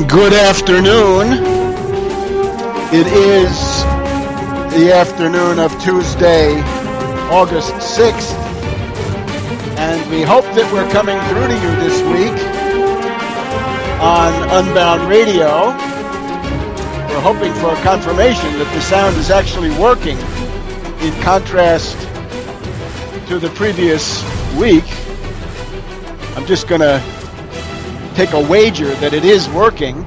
Good afternoon. It is the afternoon of Tuesday, August 6th, and we hope that we're coming through to you this week on Unbound Radio. We're hoping for a confirmation that the sound is actually working in contrast to the previous week. I'm just going to take a wager that it is working.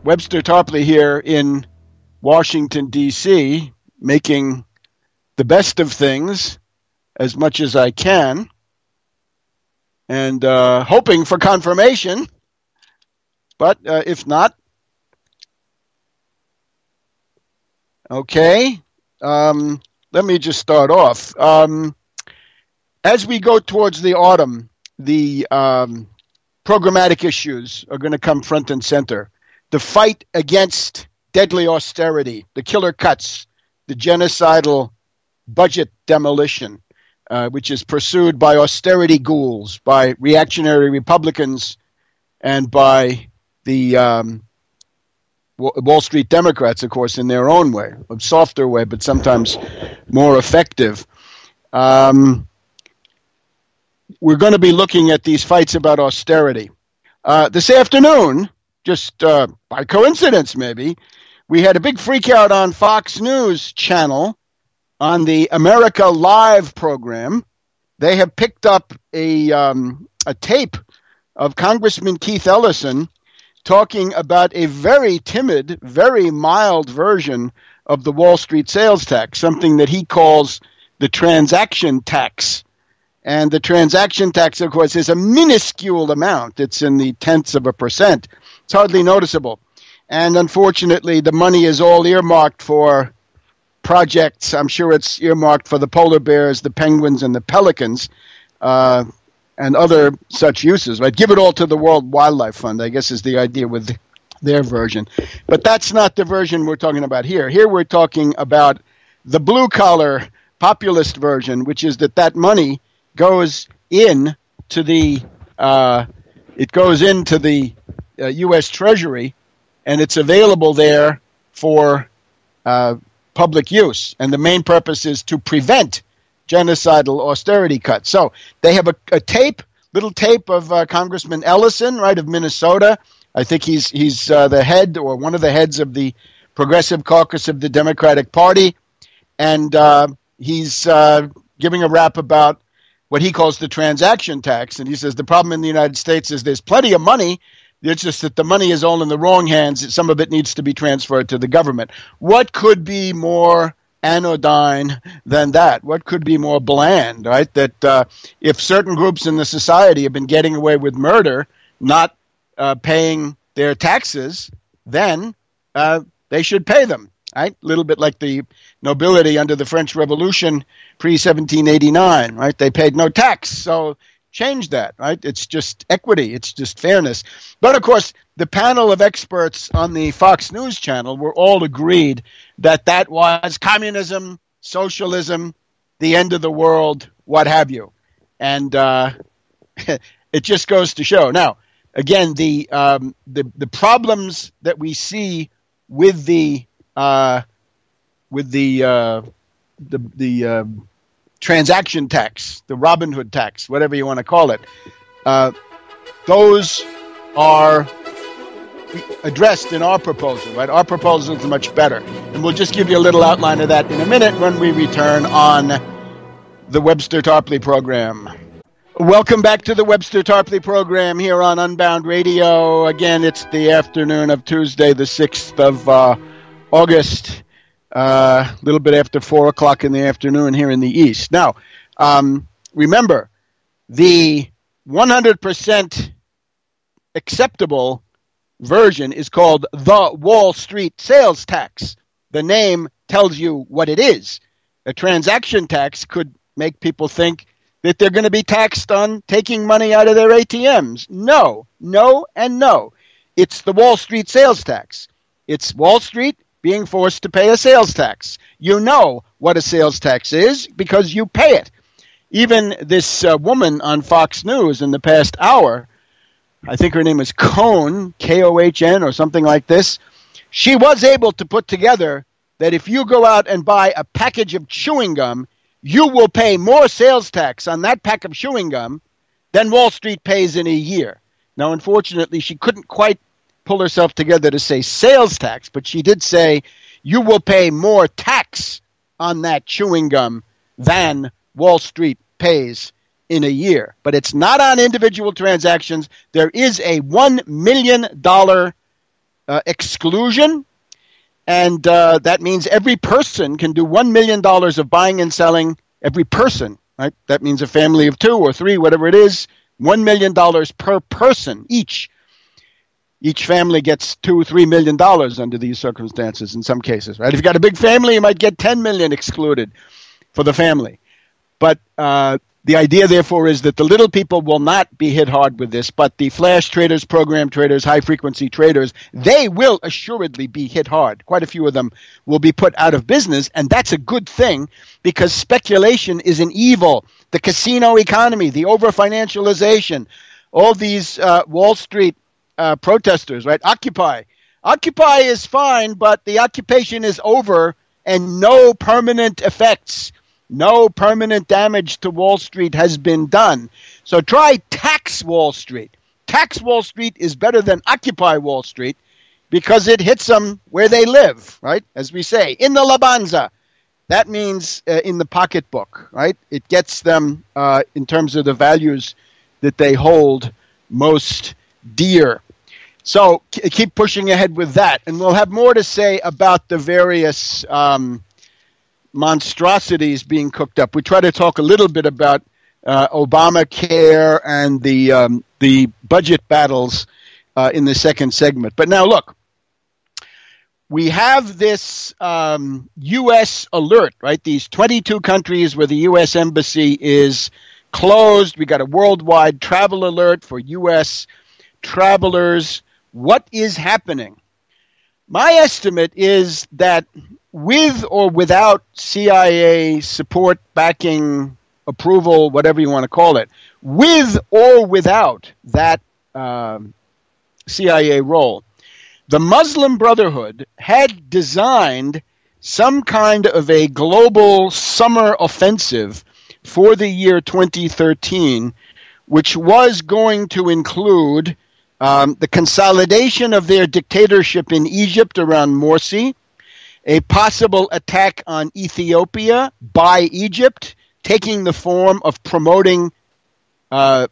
Webster Tarpley here in Washington, D.C., making the best of things as much as I can, and hoping for confirmation. But if not, okay, let me just start off. As we go towards the autumn, the programmatic issues are going to come front and center. The fight against deadly austerity, the killer cuts, the genocidal budget demolition, which is pursued by austerity ghouls, by reactionary Republicans, and by the Wall Street Democrats, of course, in their own way, a softer way, but sometimes more effective. We're going to be looking at these fights about austerity. This afternoon, just by coincidence maybe, we had a big freakout on Fox News channel on the America Live program. They have picked up a tape of Congressman Keith Ellison talking about a very timid, very mild version of the Wall Street sales tax, something that he calls the transaction tax. And the transaction tax, of course, is a minuscule amount. It's in the tenths of a percent. It's hardly noticeable. And unfortunately, the money is all earmarked for projects. I'm sure it's earmarked for the polar bears, the penguins, and the pelicans, and other such uses. Right? Give it all to the World Wildlife Fund, I guess is the idea with their version. But that's not the version we're talking about here. Here we're talking about the blue-collar populist version, which is that money goes into the U.S. Treasury, and it's available there for public use. And the main purpose is to prevent genocidal austerity cuts. So they have a little tape of Congressman Ellison, right, of Minnesota. I think he's the head or one of the heads of the Progressive Caucus of the Democratic Party, and he's giving a rap about what he calls the transaction tax. And he says the problem in the United States is there's plenty of money. It's just that the money is all in the wrong hands. Some of it needs to be transferred to the government. What could be more anodyne than that? What could be more bland, right? That if certain groups in the society have been getting away with murder, not paying their taxes, then they should pay them. Right? A little bit like the nobility under the French Revolution pre-1789, right? They paid no tax, so change that, right? It's just equity. It's just fairness. But, of course, the panel of experts on the Fox News channel were all agreed that was communism, socialism, the end of the world, what have you. And it just goes to show. Now, again, the problems that we see with the transaction tax, the Robin Hood tax, whatever you want to call it, those are addressed in our proposal, right? Our proposal is much better. And we'll just give you a little outline of that in a minute when we return on the Webster Tarpley program. Welcome back to the Webster Tarpley program here on Unbound Radio. Again, it's the afternoon of Tuesday, the 6th of August, a little bit after 4 o'clock in the afternoon here in the East. Now, remember, the 100% acceptable version is called the Wall Street sales tax. The name tells you what it is. A transaction tax could make people think that they're going to be taxed on taking money out of their ATMs. No, and no. It's the Wall Street sales tax. It's Wall Street being forced to pay a sales tax. You know what a sales tax is because you pay it. Even this woman on Fox News in the past hour, I think her name is Kohn, Kohn or something like this. She was able to put together that if you go out and buy a package of chewing gum, you will pay more sales tax on that pack of chewing gum than Wall Street pays in a year. Now, unfortunately, she couldn't quite pull herself together to say sales tax, but she did say you will pay more tax on that chewing gum than Wall Street pays in a year. But it's not on individual transactions. There is a $1 million exclusion, and that means every person can do $1 million of buying and selling. Every person, right? That means a family of 2 or 3, whatever it is, $1 million per person each. Each family gets $2 or $3 million under these circumstances in some cases, right? If you've got a big family, you might get $10 million excluded for the family. But the idea, therefore, is that the little people will not be hit hard with this, but the flash traders, program traders, high-frequency traders, they will assuredly be hit hard. Quite a few of them will be put out of business, and that's a good thing because speculation is an evil. The casino economy, the over-financialization, all these Wall Street protesters, right? Occupy. Occupy is fine, but the occupation is over and no permanent effects. No permanent damage to Wall Street has been done. So try tax Wall Street. Tax Wall Street is better than Occupy Wall Street because it hits them where they live, right? As we say, in the labanza. That means in the pocketbook, right? It gets them in terms of the values that they hold most dear. So keep pushing ahead with that. And we'll have more to say about the various monstrosities being cooked up. We try to talk a little bit about Obamacare and the budget battles in the second segment. But now look, we have this U.S. alert, right? These 22 countries where the U.S. embassy is closed. We got a worldwide travel alert for U.S. travelers. What is happening? My estimate is that with or without CIA support, backing, approval, whatever you want to call it, with or without that CIA role, the Muslim Brotherhood had designed some kind of a global summer offensive for the year 2013, which was going to include the consolidation of their dictatorship in Egypt around Morsi, a possible attack on Ethiopia by Egypt, taking the form of promoting a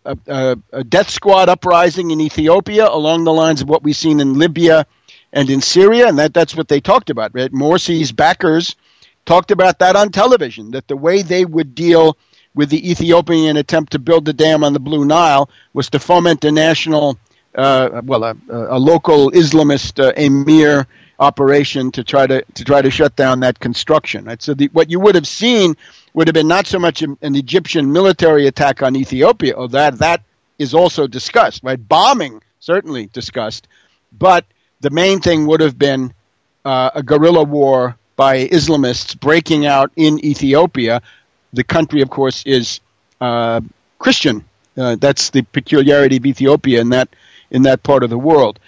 death squad uprising in Ethiopia along the lines of what we've seen in Libya and in Syria, and that's what they talked about, right? Morsi's backers talked about that on television, that the way they would deal with the Ethiopian attempt to build the dam on the Blue Nile was to foment a national, a local Islamist emir operation to try to shut down that construction. Right? So what you would have seen would have been not so much an Egyptian military attack on Ethiopia, although that is also discussed, right? Bombing certainly discussed, but the main thing would have been a guerrilla war by Islamists breaking out in Ethiopia. The country, of course, is Christian. That's the peculiarity of Ethiopia in that part of the world.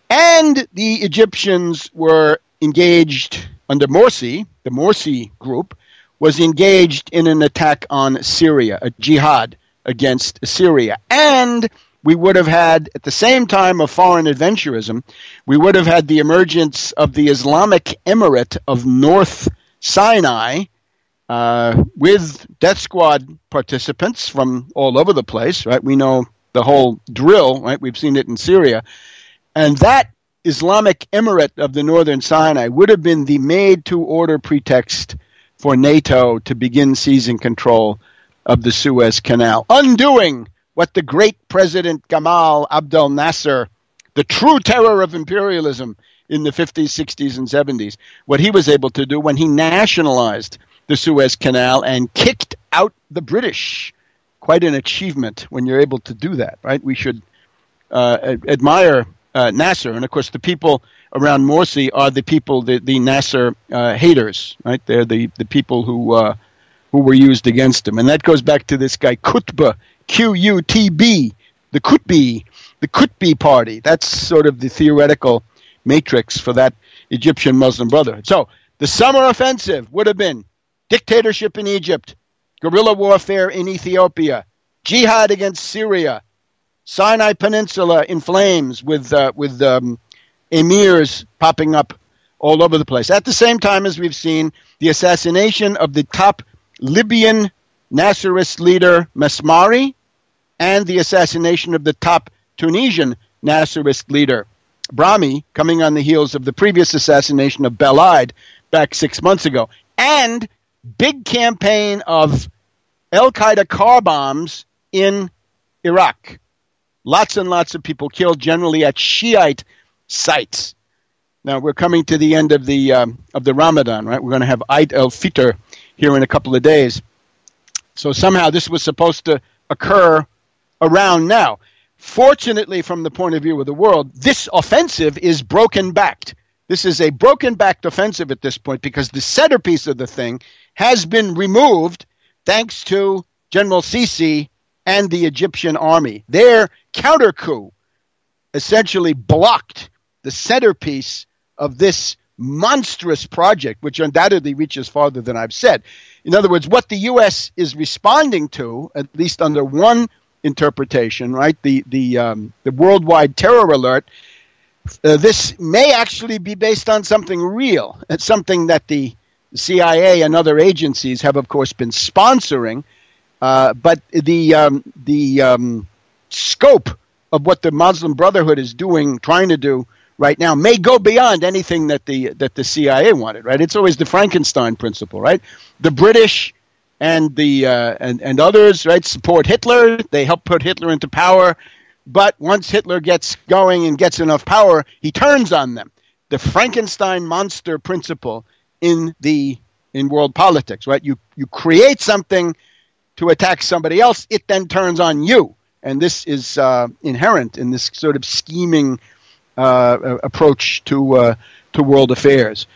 And the Egyptians were engaged under Morsi. The Morsi group was engaged in an attack on Syria, a jihad against Syria. And we would have had, at the same time of foreign adventurism, we would have had the emergence of the Islamic Emirate of North Sinai with death squad participants from all over the place, right? We know the whole drill, right? We've seen it in Syria. And that Islamic Emirate of the Northern Sinai would have been the made-to-order pretext for NATO to begin seizing control of the Suez Canal, undoing what the great President Gamal Abdel Nasser, the true terror of imperialism in the 50s, 60s, and 70s, what he was able to do when he nationalized the Suez Canal and kicked out the British. Quite an achievement when you're able to do that, right? We should admire Nasser. And, of course, the people around Morsi are the people, the Nasser haters, right? They're the people who were used against him. And that goes back to this guy, Qutb, Qutb, the Qutb party. That's sort of the theoretical matrix for that Egyptian Muslim Brotherhood. So the summer offensive would have been dictatorship in Egypt, guerrilla warfare in Ethiopia, jihad against Syria, Sinai Peninsula in flames with emirs popping up all over the place. At the same time as we've seen the assassination of the top Libyan Nasserist leader Mesmari and the assassination of the top Tunisian Nasserist leader Brahmi, coming on the heels of the previous assassination of Belaid back 6 months ago, and big campaign of Al-Qaeda car bombs in Iraq. Lots and lots of people killed, generally at Shiite sites. Now, we're coming to the end of the Ramadan, right? We're going to have Eid al-Fitr here in a couple of days. So somehow this was supposed to occur around now. Fortunately, from the point of view of the world, this offensive is broken-backed. This is a broken-backed offensive at this point because the centerpiece of the thing has been removed thanks to General Sisi and the Egyptian army. Their counter-coup essentially blocked the centerpiece of this monstrous project, which undoubtedly reaches farther than I've said. In other words, what the U.S. is responding to, at least under one interpretation, right, the worldwide terror alert, this may actually be based on something real. It's something that the CIA and other agencies have, of course, been sponsoring. But the scope of what the Muslim Brotherhood is doing, trying to do right now, may go beyond anything that the CIA wanted. Right? It's always the Frankenstein principle, right? The British and the and others, right, support Hitler. They help put Hitler into power. But once Hitler gets going and gets enough power, he turns on them. The Frankenstein monster principle in world politics, right? You create something to attack somebody else, it then turns on you. And this is inherent in this sort of scheming approach to world affairs.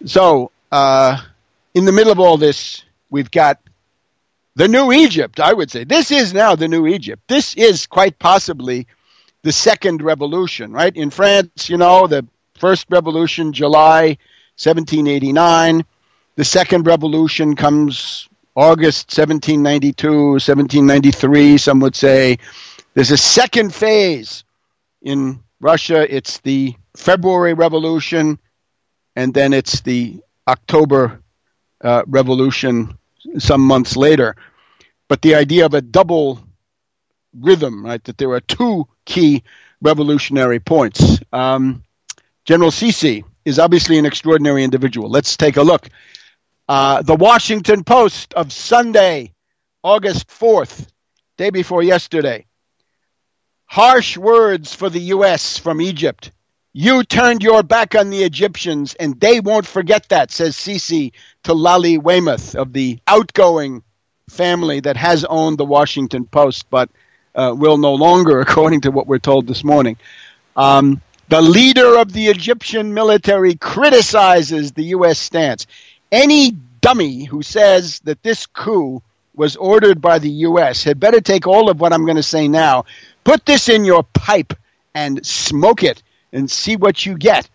So in the middle of all this, we've got the new Egypt, I would say. This is now the new Egypt. This is quite possibly the second revolution, right? In France, you know, the first revolution, July 1789. The second revolution comes August 1792, 1793, some would say. There's a second phase in Russia. It's the February Revolution, and then it's the October Revolution some months later. But the idea of a double rhythm, right, that there are two key revolutionary points. General Sisi is obviously an extraordinary individual. Let's take a look. The Washington Post of Sunday, August 4th, day before yesterday. Harsh words for the U.S. from Egypt. You turned your back on the Egyptians, and they won't forget that, says Sisi to Lally Weymouth of the outgoing family that has owned the Washington Post, but will no longer, according to what we're told this morning. The leader of the Egyptian military criticizes the U.S. stance. Any dummy who says that this coup was ordered by the U.S. had better take all of what I'm going to say now, put this in your pipe and smoke it and see what you get.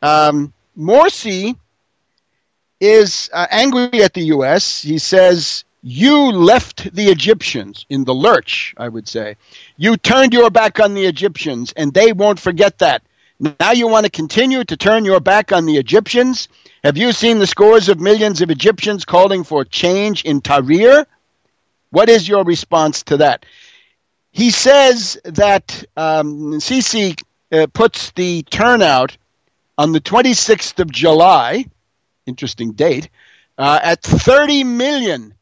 Morsi is angry at the U.S. He says, you left the Egyptians in the lurch, I would say. You turned your back on the Egyptians, and they won't forget that. Now you want to continue to turn your back on the Egyptians? Have you seen the scores of millions of Egyptians calling for change in Tahrir? What is your response to that? He says that Sisi puts the turnout on the 26th of July, interesting date, at 30 million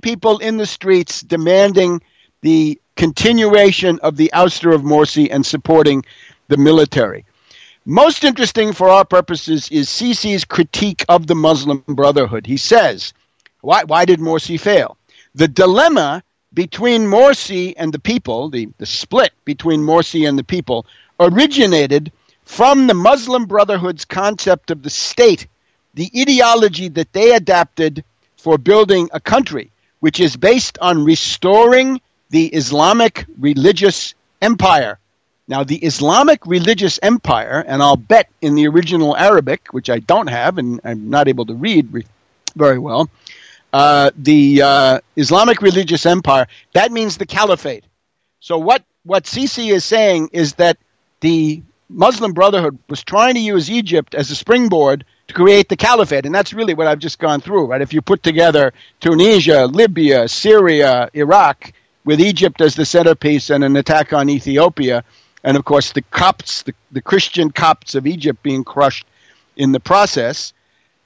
people in the streets demanding the continuation of the ouster of Morsi and supporting the military. Most interesting for our purposes is Sisi's critique of the Muslim Brotherhood. He says, why did Morsi fail? The dilemma between Morsi and the people, the split between Morsi and the people, originated from the Muslim Brotherhood's concept of the state, the ideology that they adapted for building a country, which is based on restoring the Islamic religious empire. Now, the Islamic religious empire, and I'll bet in the original Arabic, which I don't have and I'm not able to read very well, the Islamic religious empire, that means the Caliphate. So what Sisi is saying is that the Muslim Brotherhood was trying to use Egypt as a springboard to create the Caliphate, and that's really what I've just gone through, right? If you put together Tunisia, Libya, Syria, Iraq, with Egypt as the centerpiece and an attack on Ethiopia, and of course the Copts, the Christian Copts of Egypt being crushed in the process,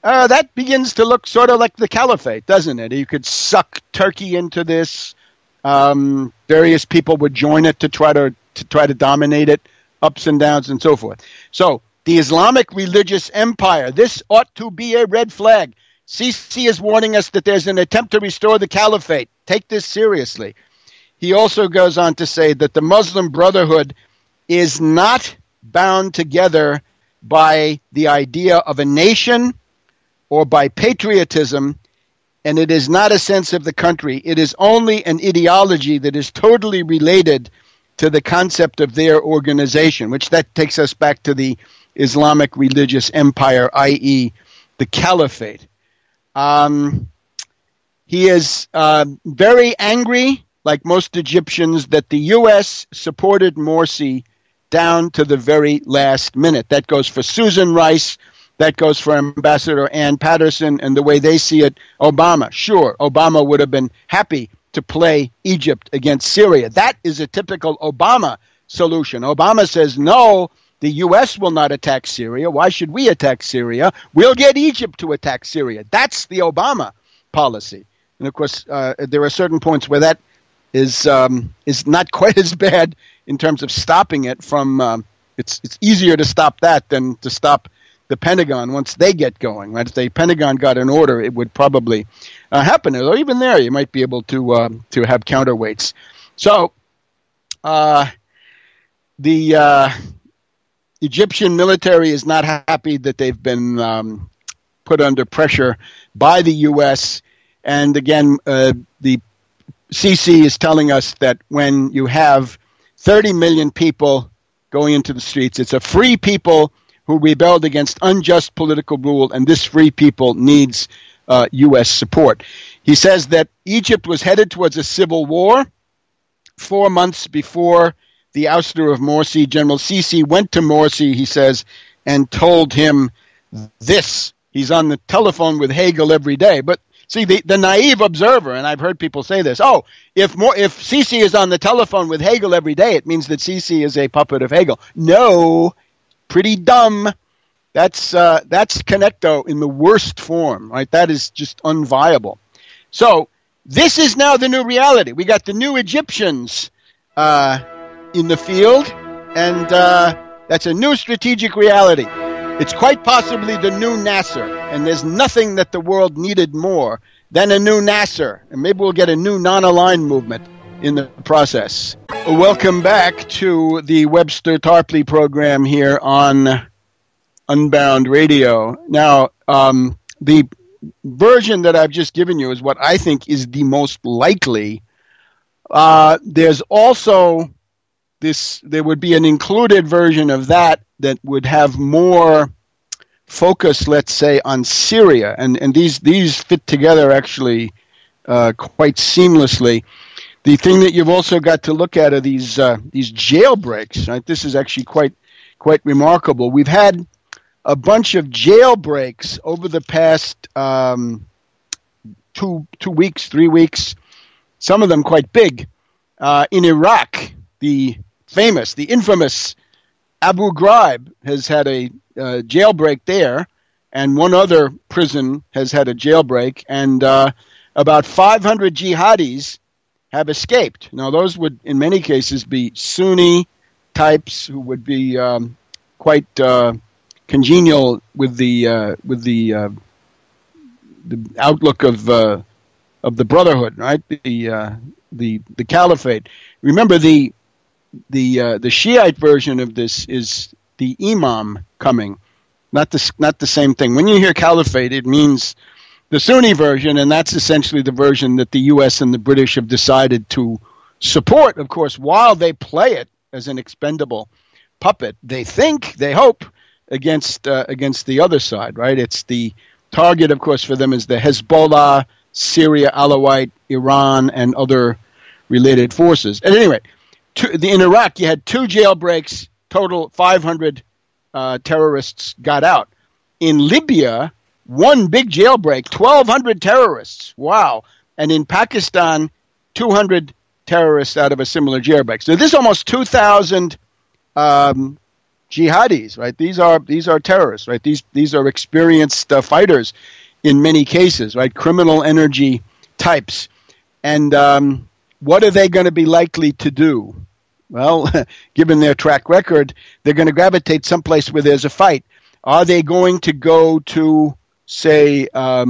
that begins to look sort of like the Caliphate, doesn't it? You could suck Turkey into this. Various people would join it to try to dominate it, ups and downs and so forth. So the Islamic religious empire, this ought to be a red flag. Sisi is warning us that there's an attempt to restore the Caliphate. Take this seriously. He also goes on to say that the Muslim Brotherhood is not bound together by the idea of a nation or by patriotism, and it is not a sense of the country. It is only an ideology that is totally related to the concept of their organization, which that takes us back to the Islamic religious empire, i.e. the Caliphate. He is very angry, like most Egyptians, that the U.S. supported Morsi down to the very last minute. That goes for Susan Rice. That goes for Ambassador Ann Patterson, and the way they see it, Obama. Sure, Obama would have been happy to play Egypt against Syria. That is a typical Obama solution. Obama says, no, the U.S. will not attack Syria. Why should we attack Syria? We'll get Egypt to attack Syria. That's the Obama policy. And, of course, there are certain points where that is not quite as bad in terms of stopping it from it's easier to stop that than to stop the Pentagon once they get going. Right? If the Pentagon got an order, it would probably happen. Or even there, you might be able to have counterweights. So the Egyptian military is not happy that they've been put under pressure by the U.S. And again, the Sisi is telling us that when you have 30 million people going into the streets, it's a free people who rebelled against unjust political rule, and this free people needs U.S. support. He says that Egypt was headed towards a civil war 4 months before the ouster of Morsi. General Sisi went to Morsi, he says, and told him this. He's on the telephone with Hegel every day. But see, the naive observer, and I've heard people say this, if Sisi is on the telephone with Hegel every day, it means that Sisi is a puppet of Hegel. No, pretty dumb. That's connecto in the worst form, right? That is just unviable. So this is now the new reality. We got the new Egyptians in the field, and that's a new strategic reality. It's quite possibly the new Nasser, and there's nothing that the world needed more than a new Nasser, and maybe we'll get a new non-aligned movement in the process. Welcome back to the Webster Tarpley program here on Unbound Radio. Now, the version that I've just given you is what I think is the most likely. There's also there would be an included version of that would have more focus, let's say, on Syria, and these fit together actually quite seamlessly. The thing that you've also got to look at are these jailbreaks. Right? This is actually quite remarkable. We've had a bunch of jailbreaks over the past 2 weeks, 3 weeks. Some of them quite big. In Iraq, the infamous Abu Ghraib has had a jailbreak there, and one other prison has had a jailbreak, and about 500 jihadis have escaped. Now, those would, in many cases, be Sunni types who would be quite congenial with the outlook of the Brotherhood, right? The Caliphate. Remember, the Shiite version of this is the Imam coming, not the same thing. When you hear Caliphate, it means the Sunni version, and that's essentially the version that the U.S. and the British have decided to support, of course, while they play it as an expendable puppet. They think, they hope, against the other side, right? It's the target, of course, for them is the Hezbollah, Syria, Alawite, Iran, and other related forces. At any rate, in Iraq, you had 2 jailbreaks, total 500 terrorists got out. In Libya, 1 big jailbreak, 1,200 terrorists. Wow. And in Pakistan, 200 terrorists out of a similar jailbreak. So this is almost 2,000 jihadis, right? These are terrorists, right? These are experienced fighters in many cases, right? Criminal energy types. And what are they going to be likely to do? Well, given their track record, they're going to gravitate someplace where there's a fight. Are they going to go to, say, are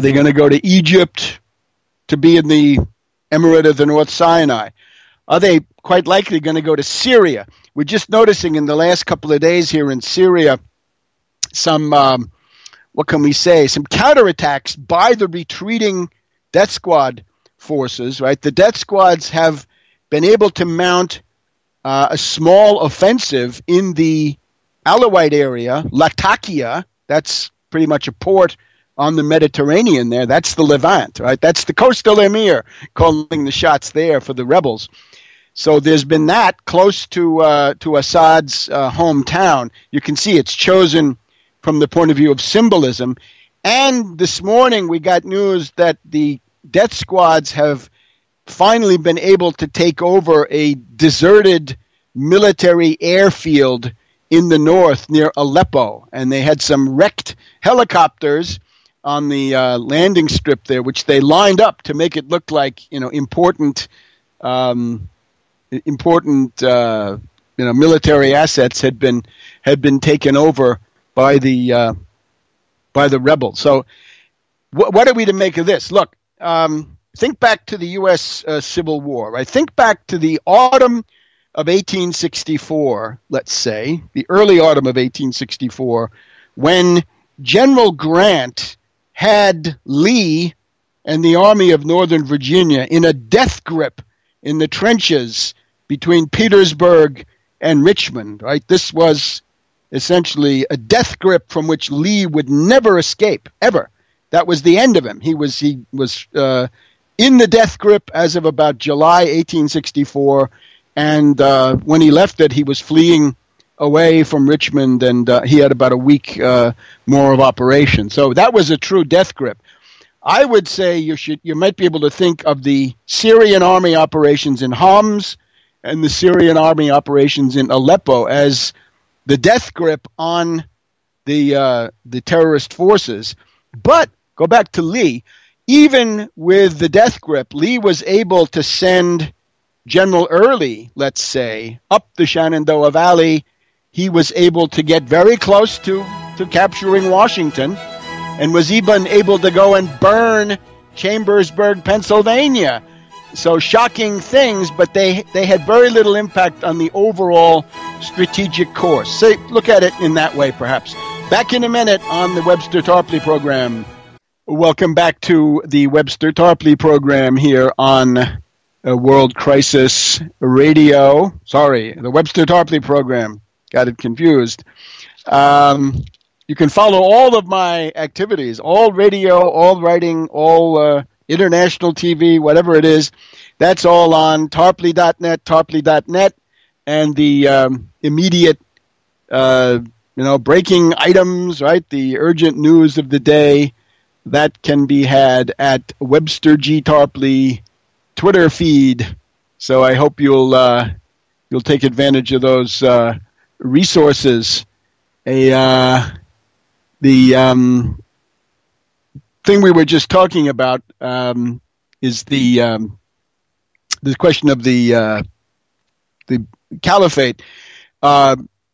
they going to go to Egypt to be in the Emirate of the North Sinai? Are they quite likely going to go to Syria? We're just noticing in the last couple of days here in Syria some, what can we say, some counterattacks by the retreating death squad forces, right? The death squads have been able to mount a small offensive in the Alawite area, Latakia. That's pretty much a port on the Mediterranean there. That's the Levant, right? That's the coastal emir calling the shots there for the rebels. So there's been that close to Assad's hometown. You can see it's chosen from the point of view of symbolism. And this morning we got news that the death squads have finally been able to take over a deserted military airfield in the north near Aleppo. And they had some wrecked helicopters on the landing strip there, which they lined up to make it look like, important military assets had been taken over by the rebels. So what are we to make of this? Look, think back to the U.S. Civil War, right? Think back to the autumn of 1864, let's say, the early autumn of 1864, when General Grant had Lee and the Army of Northern Virginia in a death grip in the trenches between Petersburg and Richmond, right? This was essentially a death grip from which Lee would never escape, ever. That was the end of him. He was in the death grip as of about July 1864, and when he left it, he was fleeing away from Richmond, and he had about a week more of operation. So that was a true death grip. I would say you might be able to think of the Syrian army operations in Homs and the Syrian army operations in Aleppo as the death grip on the terrorist forces. But go back to Lee. Even with the death grip, Lee was able to send General Early, let's say, up the Shenandoah Valley. He was able to get very close to capturing Washington, and was even able to go and burn Chambersburg, Pennsylvania. So shocking things, but they had very little impact on the overall strategic course. So look at it in that way, perhaps. Back in a minute on the Webster Tarpley program. Welcome back to the Webster Tarpley program here on World Crisis Radio. Sorry, the Webster Tarpley program. Got it confused. You can follow all of my activities, all radio, all writing, all international TV, whatever it is. That's all on tarpley.net, and the immediate, breaking items, right? The urgent news of the day, that can be had at Webster G. Tarpley Twitter feed. So I hope you'll take advantage of those resources. The thing we were just talking about is the question of the Caliphate.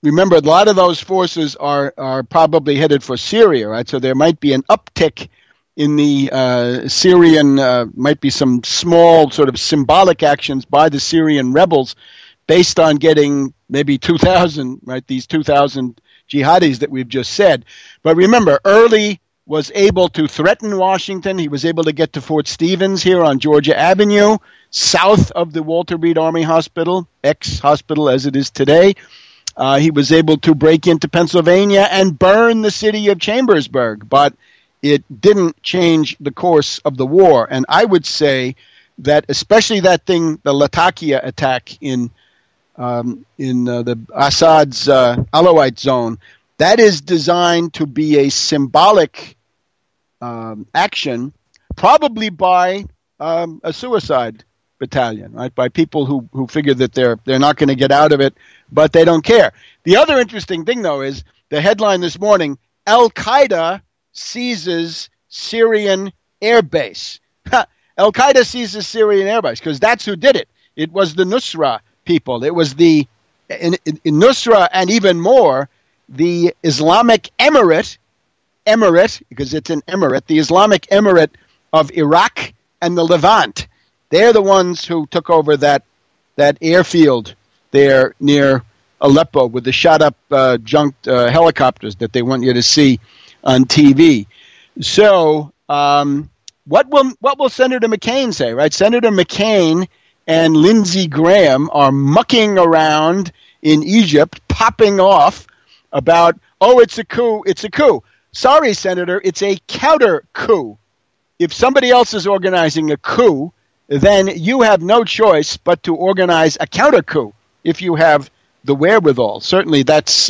Remember, a lot of those forces are probably headed for Syria, right? So there might be an uptick in the Syrian, might be some small sort of symbolic actions by the Syrian rebels based on getting maybe 2,000, right? These 2,000 jihadis that we've just said. But remember, Early was able to threaten Washington. He was able to get to Fort Stevens here on Georgia Avenue, south of the Walter Reed Army Hospital, ex-hospital as it is today. He was able to break into Pennsylvania and burn the city of Chambersburg, but it didn't change the course of the war. And I would say that especially that thing, the Latakia attack in the Assad's Alawite zone, that is designed to be a symbolic action, probably by a suicide battalion, right? By people who figure that they're not going to get out of it, but they don't care. The other interesting thing, though, is the headline this morning: Al-Qaeda seizes Syrian airbase. Al Qaeda seizes Syrian airbase because that's who did it. It was the Nusra people. It was in Nusra, and even more, the Islamic Emirate, because it's an emirate, the Islamic Emirate of Iraq and the Levant. They're the ones who took over that airfield there near Aleppo with the shot-up junked helicopters that they want you to see on TV. So what will Senator McCain say, right? Senator McCain and Lindsey Graham are mucking around in Egypt, popping off about, oh, it's a coup, it's a coup. Sorry, Senator, it's a counter coup. If somebody else is organizing a coup, then you have no choice but to organize a counter coup if you have the wherewithal. Certainly that's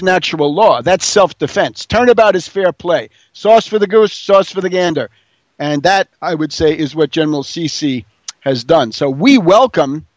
natural law. That's self-defense. Turnabout is fair play. Sauce for the goose, sauce for the gander. And that, I would say, is what General Sisi has done. So we welcome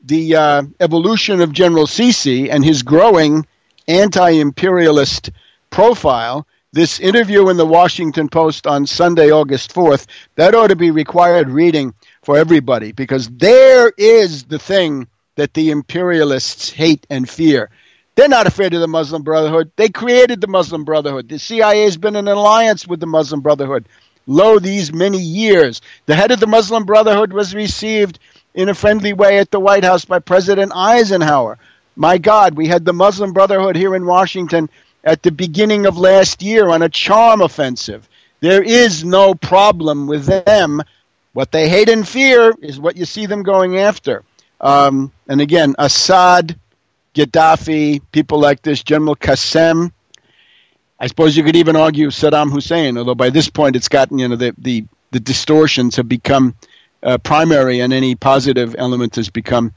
the evolution of General Sisi and his growing anti-imperialist profile. This interview in the Washington Post on Sunday, August 4th, that ought to be required reading for everybody, because there is the thing that the imperialists hate and fear. They're not afraid of the Muslim Brotherhood. They created the Muslim Brotherhood. The CIA has been in an alliance with the Muslim Brotherhood, lo, these many years. The head of the Muslim Brotherhood was received in a friendly way at the White House by President Eisenhower. My God, we had the Muslim Brotherhood here in Washington at the beginning of last year on a charm offensive. There is no problem with them. What they hate and fear is what you see them going after. And again, Assad, Gaddafi, people like this, General Qasem. I suppose you could even argue Saddam Hussein, although by this point it's gotten, the distortions have become primary and any positive element has become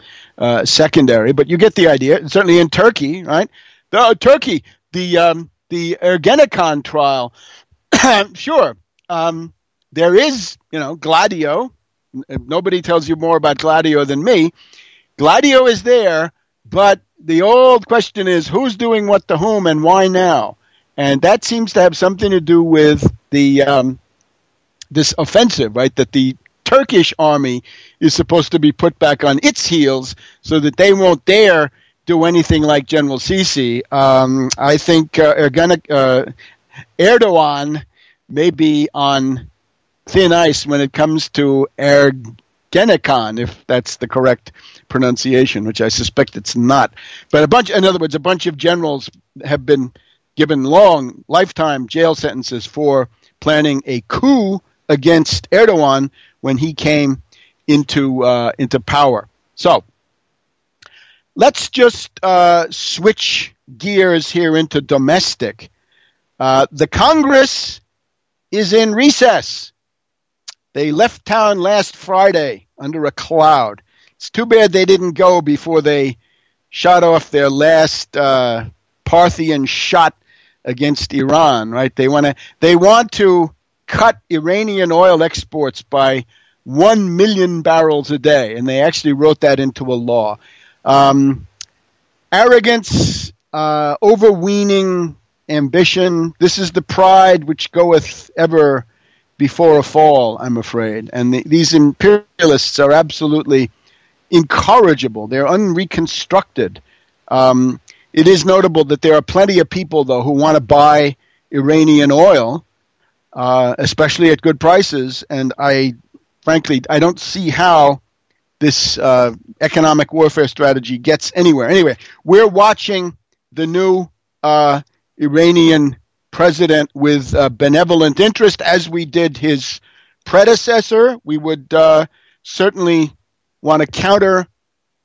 secondary. But you get the idea. Certainly in Turkey, right? Turkey, the Ergenekon trial. Sure. There is, Gladio. Nobody tells you more about Gladio than me. Gladio is there, but the old question is who's doing what to whom and why now? And that seems to have something to do with the this offensive, right? That the Turkish army is supposed to be put back on its heels so that they won't dare do anything like General Sisi. I think Erdogan may be on thin ice when it comes to Ergenekon, if that's the correct pronunciation, which I suspect it's not. But in other words, a bunch of generals have been given long lifetime jail sentences for planning a coup against Erdogan when he came into power. So let's just switch gears here into domestic. The Congress is in recess. They left town last Friday under a cloud. It's too bad they didn't go before they shot off their last Parthian shot against Iran, right? They want to cut Iranian oil exports by 1 million barrels a day, and they actually wrote that into a law. Arrogance, overweening ambition, this is the pride which goeth ever before a fall, I'm afraid. And these imperialists are absolutely incorrigible. They're unreconstructed. It is notable that there are plenty of people, though, who want to buy Iranian oil, especially at good prices. And frankly, I don't see how this economic warfare strategy gets anywhere. Anyway, we're watching the new Iranian president with benevolent interest, as we did his predecessor. We would certainly want to counter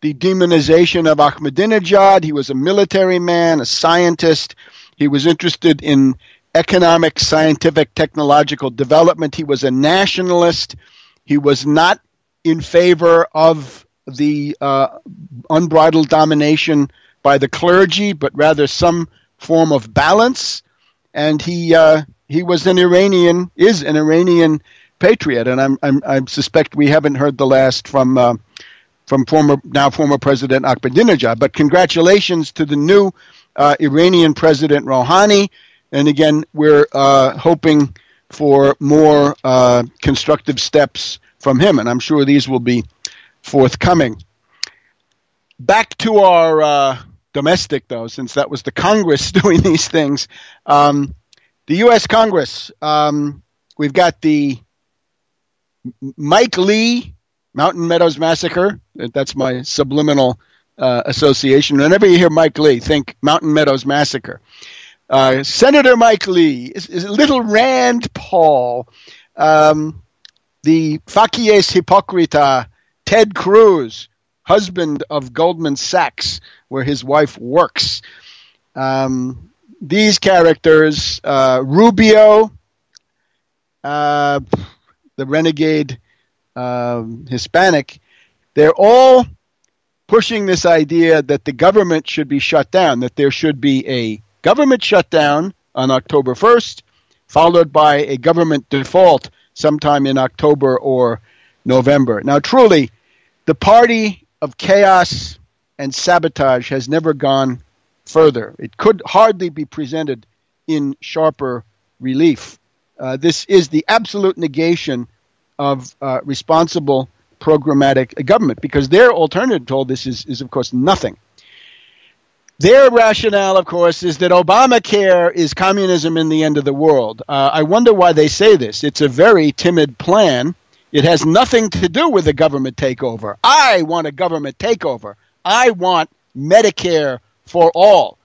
the demonization of Ahmadinejad. He was a military man, a scientist. He was interested in economic, scientific, technological development. He was a nationalist. He was not in favor of the unbridled domination by the clergy, but rather some form of balance. And he was is an Iranian patriot. And I suspect we haven't heard the last from former President Ahmadinejad. But congratulations to the new Iranian President Rouhani. And again, we're hoping for more constructive steps from him. And I'm sure these will be forthcoming. Back to our domestic, though, since that was the Congress doing these things. The U.S. Congress, we've got the Mike Lee Mountain Meadows Massacre. That's my subliminal association. Whenever you hear Mike Lee, think Mountain Meadows Massacre. Senator Mike Lee, is Little Rand Paul, the facies hypocrita Ted Cruz, husband of Goldman Sachs, where his wife works. These characters, Rubio, the renegade Hispanic, they're all pushing this idea that the government should be shut down, that there should be a government shutdown on October 1st, followed by a government default sometime in October or November. Now, truly, the party of chaos and sabotage has never gone further. It could hardly be presented in sharper relief. This is the absolute negation of responsible programmatic government, because their alternative to all this is of course, nothing. Their rationale, of course, is that Obamacare is communism in the end of the world. I wonder why they say this. It's a very timid plan. It has nothing to do with a government takeover. I want a government takeover. I want Medicare for all.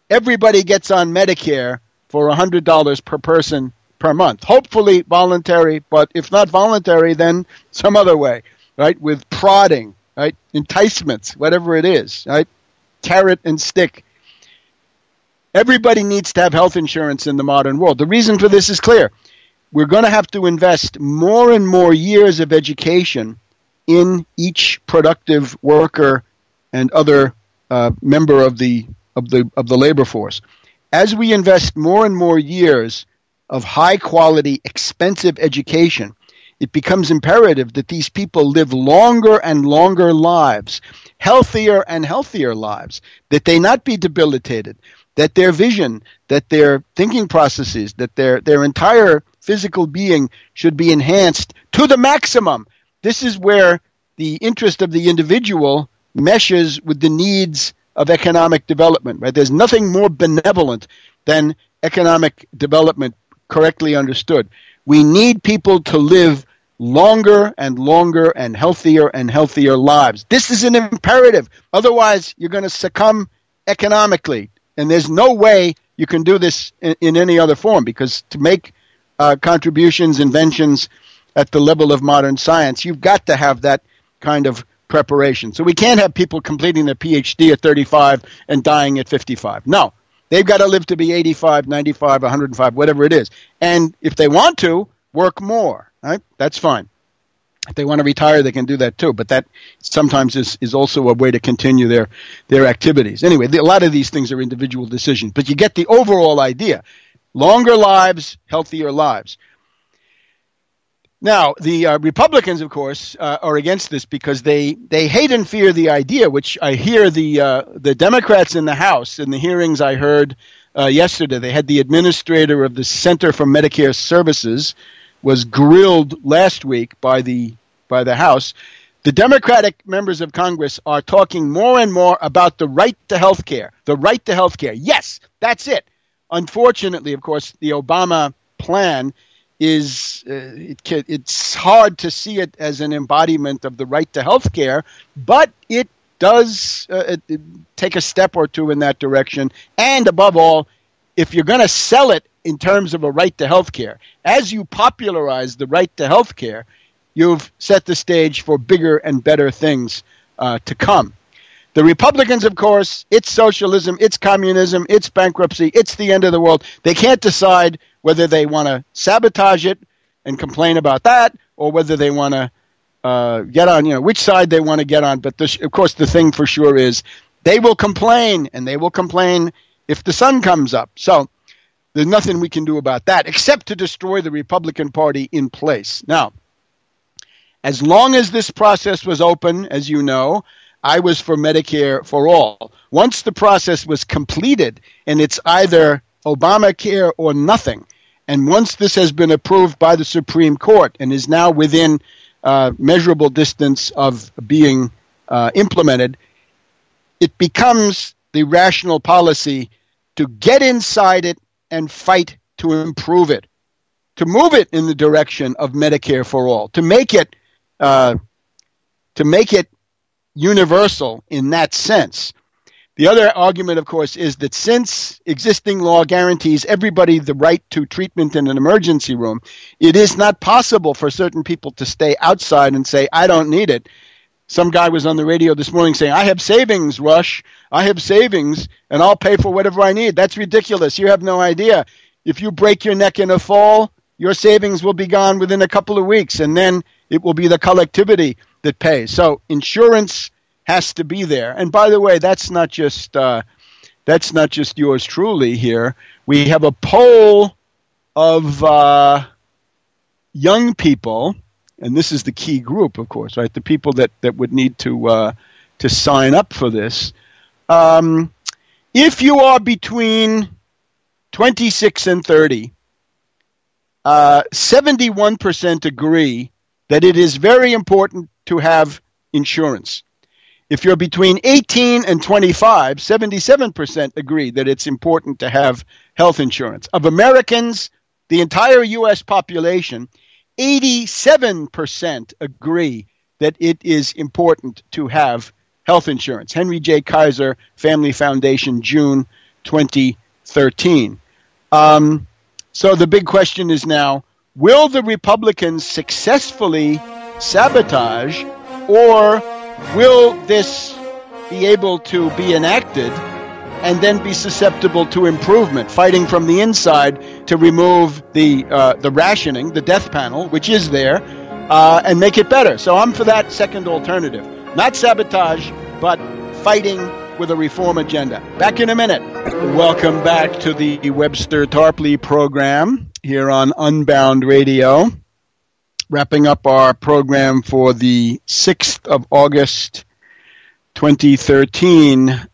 Everybody gets on Medicare for $100 per person per month. Hopefully voluntary, but if not voluntary, then some other way, right? With prodding, right? Enticements, whatever it is, right? Carrot and stick. Everybody needs to have health insurance in the modern world. The reason for this is clear. We're going to have to invest more and more years of education in each productive worker and other member of the labor force. As we invest more and more years of high quality, expensive education, it becomes imperative that these people live longer and longer lives, healthier and healthier lives, that they not be debilitated, that their vision, that their thinking processes, that their entire physical being should be enhanced to the maximum. This is where the interest of the individual meshes with the needs of economic development. Right? There's nothing more benevolent than economic development, correctly understood. We need people to live longer and longer and healthier lives. This is an imperative. Otherwise, you're going to succumb economically. And there's no way you can do this in any other form, because to make contributions, inventions at the level of modern science, you've got to have that kind of preparation. So we can't have people completing their Ph.D. at 35 and dying at 55. No, they've got to live to be 85, 95, 105, whatever it is. And if they want to, work more. Right? That's fine. If they want to retire, they can do that too. But that sometimes is also a way to continue their activities. Anyway, a lot of these things are individual decisions. But you get the overall idea. Longer lives, healthier lives. Now, the Republicans, of course, are against this because they hate and fear the idea, which I hear the Democrats in the House, in the hearings I heard yesterday, they had the administrator of the Center for Medicare Services was grilled last week by the House. The Democratic members of Congress are talking more and more about the right to health care. The right to health care. Yes, that's it. Unfortunately, of course, the Obama plan is it's hard to see it as an embodiment of the right to health care, but it does take a step or two in that direction. And above all, if you're going to sell it in terms of a right to health care. As you popularize the right to health care, you've set the stage for bigger and better things to come. The Republicans, of course, it's socialism, it's communism, it's bankruptcy, it's the end of the world. They can't decide whether they want to sabotage it and complain about that, or whether they want to get on, which side they want to get on. But of course, the thing for sure is they will complain, and they will complain if the sun comes up. So there's nothing we can do about that except to destroy the Republican Party in place. Now, as long as this process was open, as you know, I was for Medicare for all. Once the process was completed, and it's either Obamacare or nothing, and once this has been approved by the Supreme Court and is now within measurable distance of being implemented, it becomes the rational policy to get inside it and fight to improve it, to move it in the direction of Medicare for all, to make it universal in that sense. The other argument, of course, is that since existing law guarantees everybody the right to treatment in an emergency room, it is not possible for certain people to stay outside and say, I don't need it. Some guy was on the radio this morning saying, I have savings, Rush. I have savings, and I'll pay for whatever I need. That's ridiculous. You have no idea. If you break your neck in a fall, your savings will be gone within a couple of weeks, and then it will be the collectivity that pays. So insurance has to be there. And by the way, that's not just yours truly here. We have a poll of young people, and this is the key group, of course, right? The people that would need to sign up for this. If you are between 26 and 30, 71% agree that it is very important to have insurance. If you're between 18 and 25, 77% agree that it's important to have health insurance. Of Americans, the entire U.S. population, 87% agree that it is important to have health insurance. Henry J. Kaiser Family Foundation, June 2013. So the big question is now, will the Republicans successfully sabotage, or will this be able to be enacted and then be susceptible to improvement, fighting from the inside to remove the rationing, the death panel, which is there, and make it better? So I'm for that second alternative. Not sabotage, but fighting with a reform agenda. Back in a minute. Welcome back to the Webster Tarpley program here on Unbound Radio. Wrapping up our program for the 6th of August, 2013.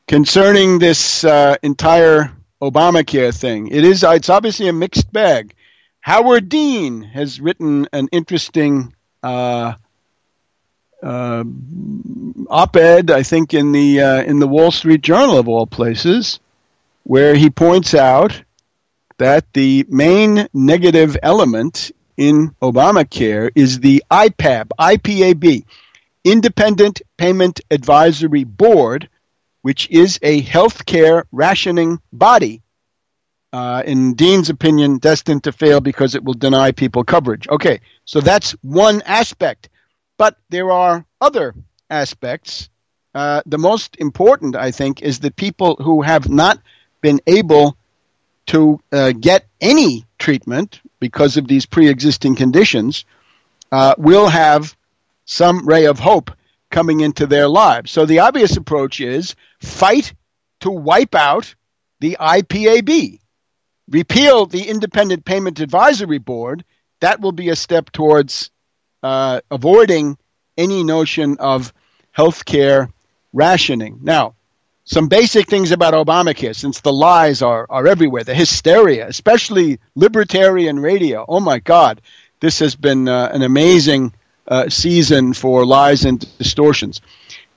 Concerning this entire Obamacare thing, it's obviously a mixed bag. Howard Dean has written an interesting op-ed, I think, in the Wall Street Journal of all places, where he points out that the main negative element in Obamacare is the IPAB, Independent Payment Advisory Board, which is a healthcare rationing body, in Dean's opinion, destined to fail because it will deny people coverage. Okay, so that's one aspect. But there are other aspects. The most important, I think, is that people who have not been able to get any treatment because of these pre-existing conditions will have some ray of hope coming into their lives. So the obvious approach is fight to wipe out the IPAB. Repeal the Independent Payment Advisory Board. That will be a step towards avoiding any notion of healthcare rationing. Now, some basic things about Obamacare, since the lies are everywhere, the hysteria, especially libertarian radio. Oh, my God, this has been an amazing season for lies and distortions.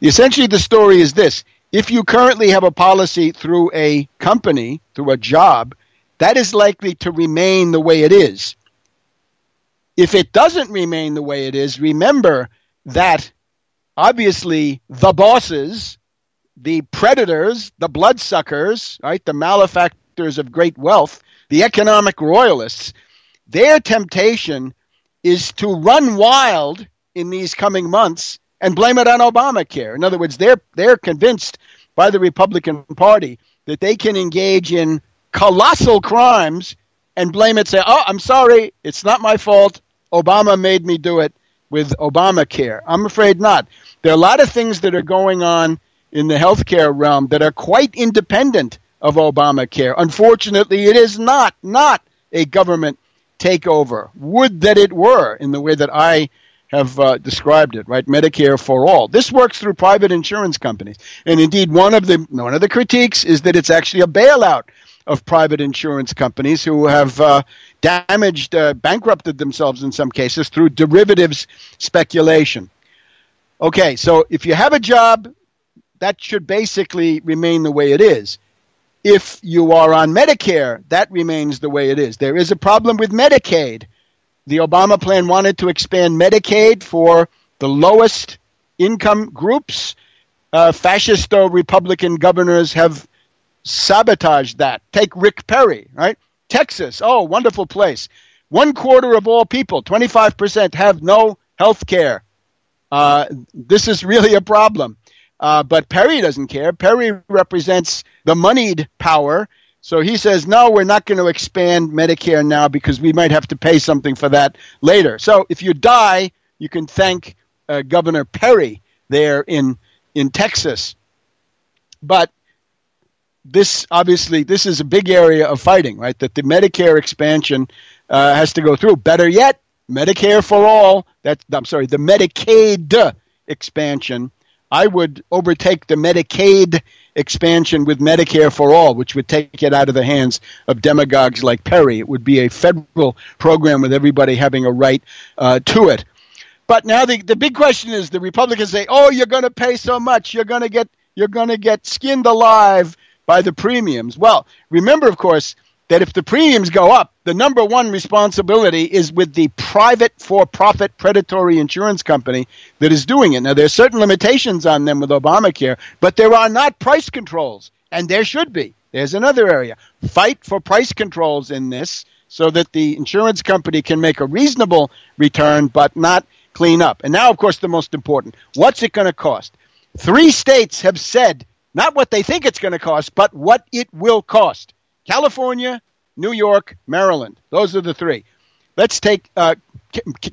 Essentially, the story is this. If you currently have a policy through a company, through a job, that is likely to remain the way it is. If it doesn't remain the way it is, remember that obviously the bosses, the predators, the bloodsuckers, right, the malefactors of great wealth, the economic royalists, their temptation is to run wild in these coming months and blame it on Obamacare. In other words, they're convinced by the Republican Party that they can engage in colossal crimes and blame it, say, oh, I'm sorry, it's not my fault. Obama made me do it with Obamacare. I'm afraid not. There are a lot of things that are going on in the healthcare realm that are quite independent of Obamacare. Unfortunately, it is not a government takeover. Would that it were, in the way that I have described it, right? Medicare for all. This works through private insurance companies. And indeed, one of the critiques is that it's actually a bailout of private insurance companies who have damaged, bankrupted themselves in some cases through derivatives speculation. Okay, so if you have a job, that should basically remain the way it is. If you are on Medicare, that remains the way it is. There is a problem with Medicaid. The Obama plan wanted to expand Medicaid for the lowest income groups. Fascist Republican governors have sabotaged that. Take Rick Perry, right? Texas, oh, wonderful place. 1/4 of all people, 25%, have no health care. This is really a problem. But Perry doesn't care. Perry represents the moneyed power. So he says, no, we're not going to expand Medicare now because we might have to pay something for that later. So if you die, you can thank Governor Perry there in Texas. But this is a big area of fighting, right? That the Medicare expansion has to go through. Better yet, Medicare for all. The Medicaid expansion. I would overtake the Medicaid expansion with Medicare for all, which would take it out of the hands of demagogues like Perry. It would be a federal program with everybody having a right to it. But now the big question is, the Republicans say, oh, you're going to pay so much, you're going to get skinned alive by the premiums. Well, remember, of course, that if the premiums go up, the number one responsibility is with the private for-profit predatory insurance company that is doing it. Now, there are certain limitations on them with Obamacare, but there are not price controls, and there should be. There's another area. Fight for price controls in this so that the insurance company can make a reasonable return but not clean up. And now, of course, the most important. What's it going to cost? 3 states have said not what they think it's going to cost, but what it will cost. California, New York, Maryland. Those are the 3. Let's take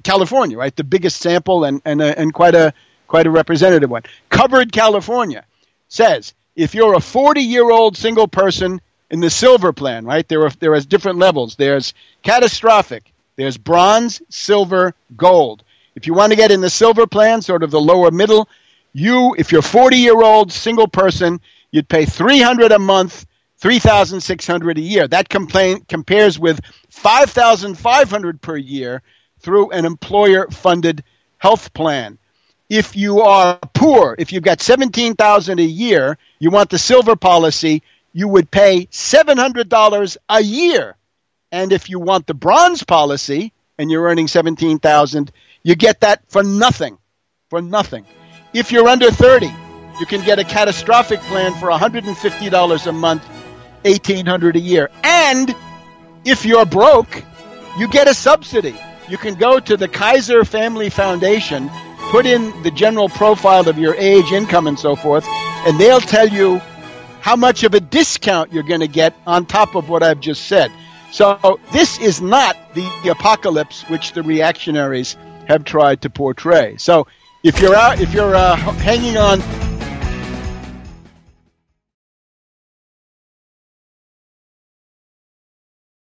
California, right? The biggest sample and quite a representative one. Covered California says if you're a 40-year-old single person in the silver plan, right? There are different levels. There's catastrophic. There's bronze, silver, gold. If you want to get in the silver plan, sort of the lower middle, if you're a 40-year-old single person, you'd pay $300 a month. $3,600 a year. That compares with $5,500 per year through an employer-funded health plan. If you are poor, if you've got $17,000 a year, you want the silver policy, you would pay $700 a year. And if you want the bronze policy and you're earning $17,000, you get that for nothing. For nothing. If you're under 30, you can get a catastrophic plan for $150 a month. $1,800 a year. And if you're broke, you get a subsidy. You can go to the Kaiser Family Foundation, put in the general profile of your age, income, and so forth, and they'll tell you how much of a discount you're going to get on top of what I've just said. So this is not the apocalypse which the reactionaries have tried to portray. So if you're hanging on